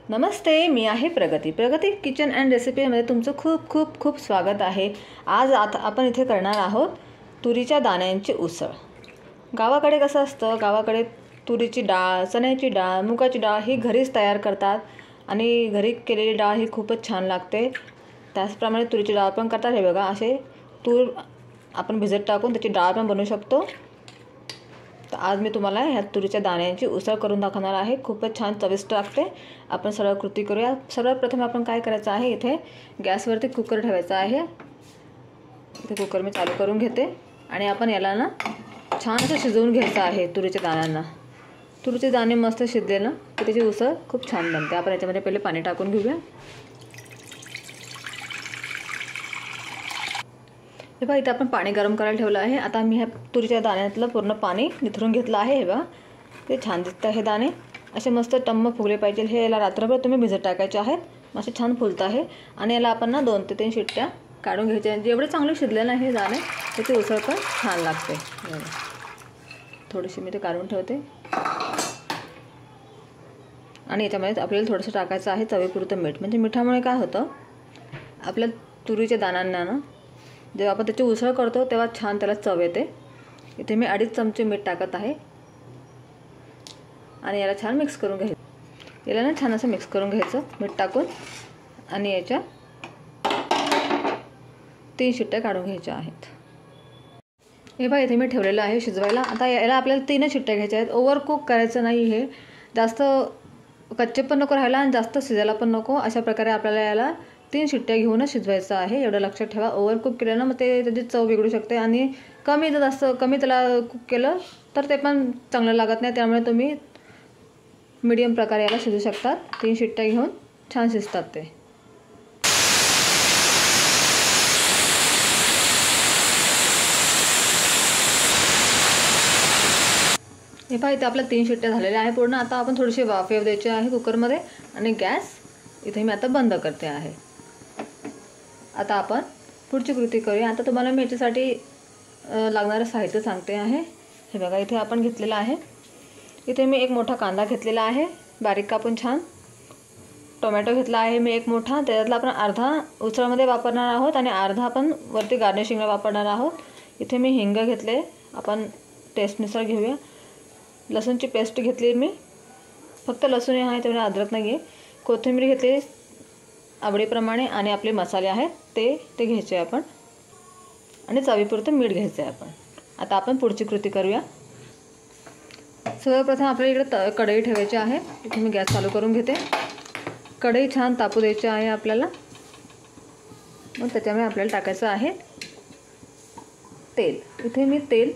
नमस्ते, मी आहे प्रगती kitchen and रेसिपीमध्ये तुमचं खूप खूप खूप स्वागत आहे। आज आपण इथे करणार आहोत तुरीच्या दाण्यांची उसळ। गावाकडे कसं असतं, गावाकडे तुरीची डाळ, चण्याची डाळ, मुगाची डाळ ही घरीच तयार करतात आणि घरी केलेली डाळ ही खूपच छान लागते। त्याचप्रमाणे तुरीची डाळ पण करतात। हे बघा, असे तूर आपण भिजत टाकून त्याची डाळ पण बनवू शकतो। तर आज मी तुम्हाला ह्या तुरीच्या दाण्यांची उसळ करून दाखवणार आहे। खूपच छान चविष्ट लागते। आपण सरळ कृती करूया। सर्वात प्रथम आपण काय करायचं आहे, इथे गॅसवरती कुकर ठेवायचा आहे। इथे कुकर मी चालू करून घेते आणि आपण याला ना छान असं शिजवून घ्यायचं आहे। तुरीच्या दाण्यांना, तुरीचे दाणे मस्त शिजले ना की त्याची उसळ खूप छान बनते। आपण याच्यामध्ये पहिले पाणी टाकून घेऊया। हे बघा, इथे आपण पाणी गरम करायला ठेवलं आहे। आता मी ह्या तुरीच्या दाण्यातलं पूर्ण पाणी निथरून घेतलं आहे। हे बघा, ते छान दिसतं। हे दाणे असे मस्त टम्म फुगले पाहिजे। हे याला रात्रभर तुम्ही भिजत टाकायचे आहेत। असे छान फुलत आहे आणि याला आपण ना 2 ते 3 शिट्ट्या काढून घ्यायच्या। जेवढे चांगले शिजले ना हे दाणे, त्याची उसळ पण छान लागते। थोडीशी मी ते काढून ठेवते आणि याच्यामध्ये आपल्याला थोडंसं टाकायचं आहे चवीपुरतं मीठ। म्हणजे मिठामुळे काय होतं, आपल्या तुरीच्या दाण्यांना ना जेव्हा आपण त्याची उसळ करतो तेव्हा छान त्याला चव येते। इथे मी 2.5 चमचे मीठ टाकत आहे आणि याला छान मिक्स करून घ्यायचं। याला ना छान असं मिक्स करून घ्यायचं मीठ टाकून आणि याच्या 3 शिट्ट्या काढून घ्यायच्या आहेत। हे बघा, इथे मी ठेवलेलं आहे शिजवायला। आता याला आपल्याला 3 शिट्ट्या घ्यायच्या आहेत। ओव्हर कुक करायचं नाही, हे जास्त कच्चे पण नको राहायला आणि जास्त शिजायला पण नको। अशा प्रकारे आपल्याला याला 3 शिट्ट्या घेऊनच शिजवायचं आहे। एवढं लक्षात ठेवा। ओव्हर कुक केलं ना मग त्याची चव बिघडू शकते आणि कमी त्याला कुक केलं तर ते पण चांगलं लागत नाही। त्यामुळे तुम्ही मीडियम प्रकारे याला शिजू शकतात। 3 शिट्ट्या घेऊन छान शिजतात ते। हे पहा, इथे आपल्या 3 शिट्ट्या झालेल्या आहे पूर्ण। आता आपण थोडीशी वाफ येऊ द्यायची आहे कुकरमध्ये आणि गॅस इथे मी आता बंद करते आहे। आता आपण पुढची कृती करूया। आता तुम्हाला मी याच्यासाठी लागणारं साहित्य सांगते आहे। हे बघा, इथे आपण घेतलेलं आहे, इथे मी 1 मोठा कांदा घेतलेला आहे बारीक कापून छान। टोमॅटो घेतला आहे मी 1 मोठा, त्याच्यातला आपण अर्धा उसळमध्ये वापरणार आहोत आणि अर्धा आपण वरती गार्निशिंगला वापरणार आहोत। इथे मी हिंग घेतले, आपण टेस्टनुसार घेऊया। लसूणची पेस्ट घेतली मी, फक्त लसूण आहे, त्यामुळे अद्रक नाही आहे। कोथिंबीर घेतली आवडीप्रमाणे आणि आपले मसाले आहेत ते घ्यायचे आपण आणि चवीपुरतं मीठ घ्यायचं आहे आपण। आता आपण पुढची कृती करूया। सर्वप्रथम आपल्याला इकडे कढई ठेवायची आहे। इथे मी गॅस चालू करून घेते। कढई छान तापू द्यायची आहे आपल्याला। मग त्याच्यामुळे आपल्याला टाकायचं आहे तेल। इथे मी तेल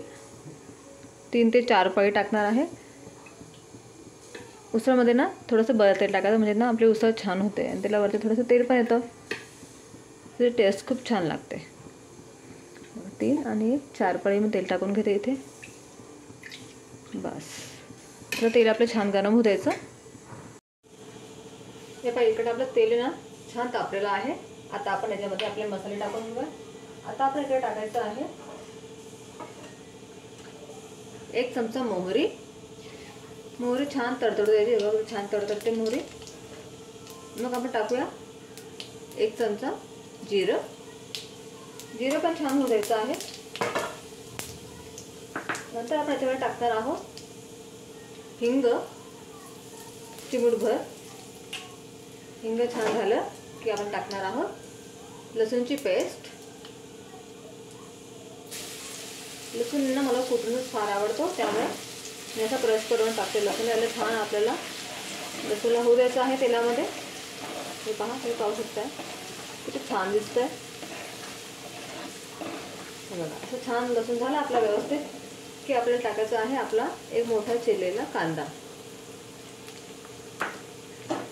3 ते 4 पळी टाकणार आहे। उसळमध्ये ना थोडंसं बरं तेल टाकायचं, म्हणजे ना आपली उसळ छान होते आणि त्याला वरती थोडंसं तेल पण येतं, त्याची टेस्ट खूप छान लागते। 3 आणि 4 पळी मी तेल टाकून घेते इथे। बस, तर तेल आपलं छान गरम होऊ द्यायचं। हे पहा, इकडे आपलं तेल ना छान तापलेलं आहे। आता आपण याच्यामध्ये आपले मसाले टाकून घेऊया। आता आपण इकडे टाकायचं आहे 1 चमचा मोहरी। मोहरी छान तडतडू द्यायची, बघा छान तडतडते मोहरी। मग आपण टाकूया 1 चमचा जिरं। जिरं पण छान होऊ द्यायचं आहे। नंतर आपण याच्यामध्ये टाकणार आहोत हिंग, चिमूटभर हिंग। छान झालं की आपण टाकणार आहोत लसूणची पेस्ट। लसूण ना मला कुठूनच फार आवडतो, त्यामुळे मी असा क्रश करून टाकते लसूण। याला छान आपल्याला लसूणला होऊ द्यायचं आहे तेलामध्ये। हे पहा, हे पाहू शकताय किती छान दिसतंय। बघा, असं छान लसूण झालं आपला व्यवस्थित की आपल्याला टाकायचं आहे आपला 1 मोठा चिरलेला कांदा।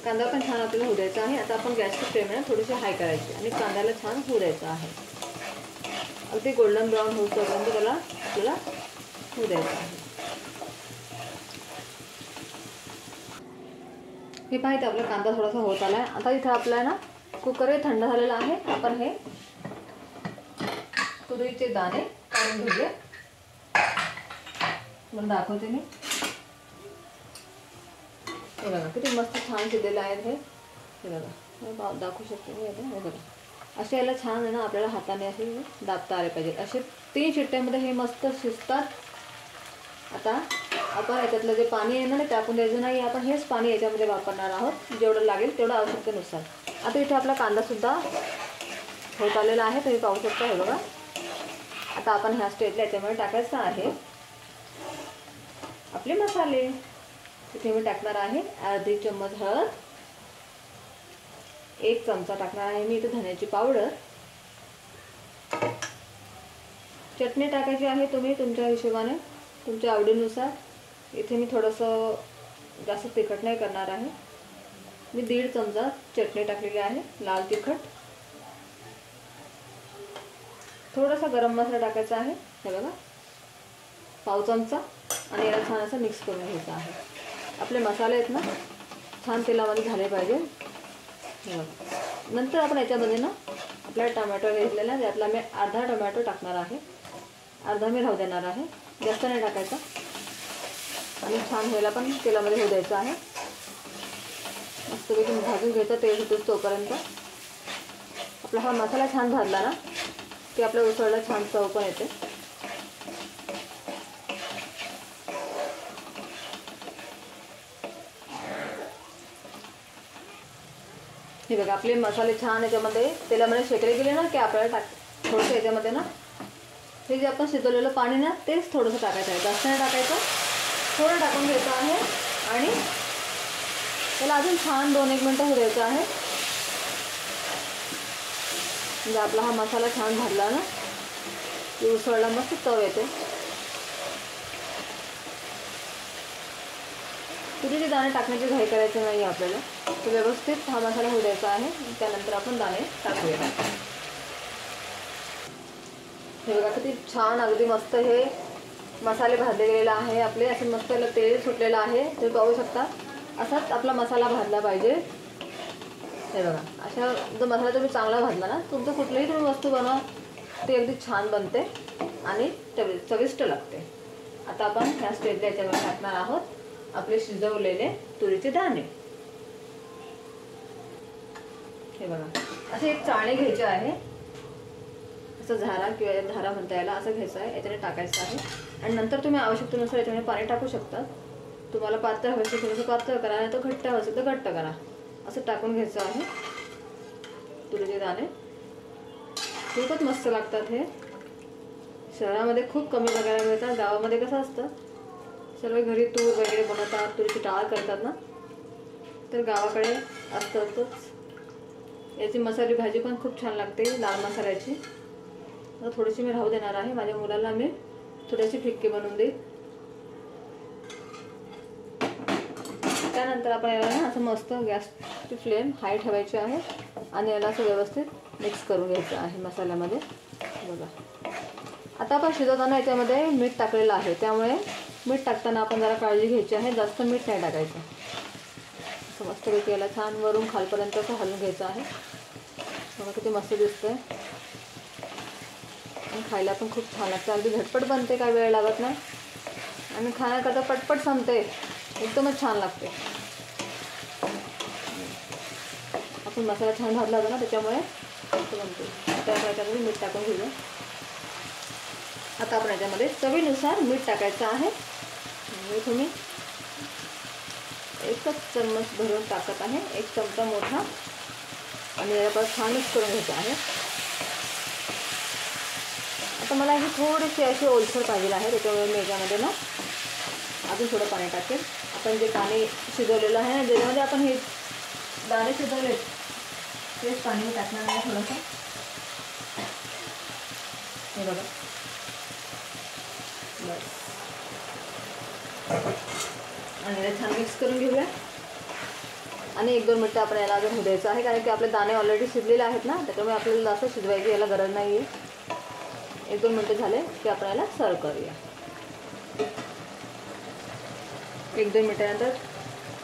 कांदा पण छान आपल्याला होऊ द्यायचा आहे। आता आपण गॅसची फ्लेम ना थोडीशी हाय करायची आणि कांद्याला छान होऊ द्यायचं आहे। अगदी गोल्डन ब्राऊन होईपर्यंत त्याला आपल्याला होऊ द्यायचं आहे। हे पहा, इथे आपला कांदा थोडासा होत आला आहे। आता इथे आपला ना कुकर थंड झालेला आहे। आपण हे तुरीचे दाणे काढून घेऊया। मला दाखवते मी। हे बघा किती मस्त छान शिजलेले आहेत हे बघा, दाखवू शकते मी आता. हे बघा असे याला छान आहे ना आपल्याला हाताने असे दाबता आले पाहिजेत. असे 3 शिट्ट्यामध्ये हे मस्त शिजतात. आता आपण याच्यातलं जे पाणी आहे ना ते टाकून द्यायचं नाही, आपण हेच पाणी याच्यामध्ये वापरणार आहोत जेवढं लागेल तेवढं आवश्यकतेनुसार. आता इथे आपला कांदासुद्धा होत आलेला आहे, तुम्ही पाहू शकता. हे बघा आता आपण ह्या स्टेजला याच्यामध्ये टाकायचं आहे आपले मसाले. इथे मी टाकणार आहे अर्धी चम्मच हळद, 1 चमचा टाकणार आहे मी इथे धण्याची पावडर. चटणी टाकायची आहे तुम्ही तुमच्या हिशोबाने, तुमच्या आवडीनुसार. इथे मी थोडंसं जास्त तिखट नाही करणार आहे, मी 1.5 चमचा चटणी टाकलेली आहे लाल तिखट. थोडासा गरम मसाला टाकायचा आहे, हे बघा पाव चमचा. आणि याला छान असं मिक्स करून घ्यायचं आहे. आपले मसाले आहेत ना छान तेलामध्ये झाले पाहिजे. नंतर आपण याच्यामध्ये ना आपला टोमॅटो घेतलेला, त्यातला मी अर्धा टोमॅटो टाकणार आहे, अर्धा मी राहू देणार आहे, जास्त नाही टाकायचा. आणि छान व्हायला पण तेलामध्ये होऊ द्यायचं आहे. मस्तपैकी भाजून घ्यायचं तेल सुटूस तोपर्यंत. आपला हा मसाला छान भाजला ना की आपल्या उसळला छान चव पण येते. हे बघा आपले मसाले छान याच्यामध्ये तेलामध्ये शेकले गेले ना की आपल्याला थोडंसं याच्यामध्ये ना हे जे आपण शिजवलेलं पाणी ना तेच थोडंसं टाकायचं आहे, जास्त नाही टाकायचं, थोडं टाकून घ्यायचं आहे. आणि त्याला अजून छान 2-1 मिनटं होऊ द्यायचं आहे. म्हणजे आपला हा मसाला छान भाजला ना की उसळला मस्त चव येते. तुरीचे दाणे टाकण्याची घाई करायची नाही आपल्याला, तर व्यवस्थित हा मसाला होऊ द्यायचा आहे. त्यानंतर आपण दाणे टाकूया. हे बघा किती छान अगदी मस्त हे मसाले भाजले गेलेले आहे आपले. असे मस्त याला तेल सुटलेलं आहे, तुम्ही पाहू शकता. असाच आपला मसाला भाजला पाहिजे. हे बघा अशा जो मसाला तुम्ही चांगला भाजला ना, तुमचं कुठलीही तुम्ही वस्तू बनवा ती अगदी छान बनते आणि चविष्ट लागते. आता आपण ह्या स्टेजला याच्यावर टाकणार आहोत आपले शिजवलेले तुरीचे दाणे. हे बघा असे एक चाळणी घ्यायचे आहे, असं झारा किंवा धारा म्हणता याला, असं घ्यायचं आहे, याच्याने टाकायचं आहे. आणि नंतर तुम्ही आवश्यकतेनुसार याच्यामध्ये पाणी टाकू शकता. तुम्हाला पातळ हवं असेल थोडंसं पातळ करा, नाही तर घट्ट हवं असेल तर घट्ट करा. असं टाकून घ्यायचं आहे तुरीचे दाणे. खूपच मस्त लागतात हे. शहरामध्ये खूप कमी बघायला मिळतात, गावामध्ये कसं असतं सर्व घरी तूर वगैरे बनवतात, तुरीची डाळ करतात ना, तर गावाकडे असतातच. याची मसाली भाजी पण खूप छान लागते लाल मसाल्याची. तर थोडीशी मी राहू देणार आहे, माझ्या मुलाला मी थोडीशी फिक्की बनवून देईल. त्यानंतर आपण याला ना असं मस्त गॅसची फ्लेम हाय ठेवायची आहे आणि याला असं व्यवस्थित मिक्स करून घ्यायचं आहे मसाल्यामध्ये. बघा आता आपण शिजवताना याच्यामध्ये मीठ टाकलेलं आहे, त्यामुळे मीठ टाकताना आपण जरा काळजी घ्यायची आहे, जास्त मीठ नाही टाकायचं. असं मस्तपैकी याला छान वरून खालपर्यंत असं हलवून घ्यायचं आहे. बघा किती मस्त दिसतंय आणि खायला पण खूप छान लागतं. अगदी झटपट बनते, काय वेळ लागत नाही आणि खाण्याकरता पटपट संपते, एकदमच छान लागते. आपण मसाला छान भाजला होता ना त्याच्यामुळे मस्त बनते. आता याच्यामध्ये मीठ टाकून घेऊया. आता आपण याच्यामध्ये चवीनुसार मीठ टाकायचं आहे. तुम्ही 1 चम्मच भरून टाकत आहे, 1 चमचा मोठा. आणि याला परत छान मिक्स करून घ्यायचं आहे. आता मला ही थोडीशी अशी ओलसर पाहिजे आहे, त्याच्यामुळे मी याच्यामध्ये ना अजून थोडं पाणी टाकेल. आपण जे पाणी शिजवलेलं आहे ना, ज्याच्यामध्ये आपण हे दाणे शिजवले तेच पाणी टाकणार आहे थोडंसं. हे बघा बस. आणि याला छान मिक्स करून घेऊया आणि 1-2 मिनटं आपण याला अजून होऊ द्यायचं आहे, कारण की आपले दाणे ऑलरेडी शिजलेले आहेत ना, त्याच्यामुळे आपल्याला जास्त शिजवायची याला गरज नाही आहे. 1-2 मिनटं झाले की आपण याला सर्व करूया. 1-2 मिनटानंतर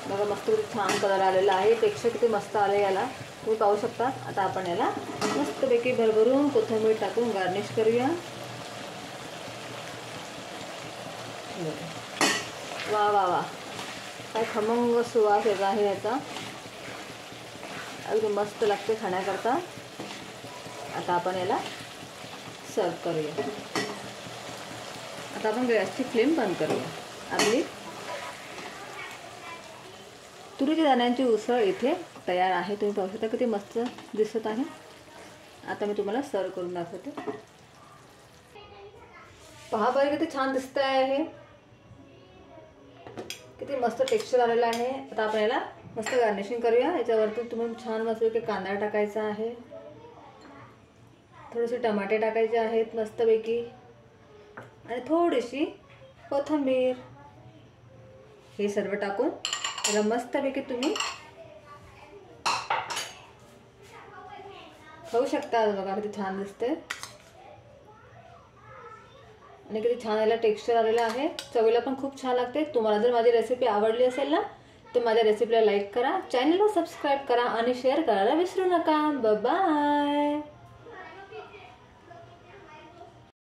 बघा मस्त छान कलर आलेला आहे, टेक्स्चर किती मस्त आलं याला, तुम्ही पाहू शकता. आता आपण याला मस्तपैकी भरभरून कोथिंबीर टाकून गार्निश करूया. वा वा वा, काय खमंग सुवास येत आहे याचा, अगदी मस्त लागते खाण्याकरता. आता आपण याला सर्व करूया. आता आपण गॅसची फ्लेम बंद करूया. आपली तुरीच्या दाण्यांची उसळ इथे तयार आहे. तुम्ही पाहू शकता किती मस्त दिसत आहे. आता मी तुम्हाला सर्व करून दाखवते. पहा बरं किती छान दिसत आहे, किती मस्त टेक्स्चर आलेलं आहे. आता आपण याला मस्त गार्निशिंग करूया. याच्यावरती तुम्ही छान मस्त की कांदा टाकायचा आहे, थोडेसे टमाटे टाकायचे आहेत मस्तपैकी, आणि थोडीशी कोथिंबीर. हे सर्व टाकून त्याला मस्तपैकी तुम्ही खाऊ शकता. बघा किती छान दिसते आणि किती छान याला टेक्स्चर आलेलं आहे. चवीला पण खूप छान लागते. तुम्हाला जर माझी रेसिपी आवडली असेल ना तर माझ्या रेसिपीला लाईक करा, चॅनलला सबस्क्राईब करा आणि शेअर करायला विसरू नका. बाय.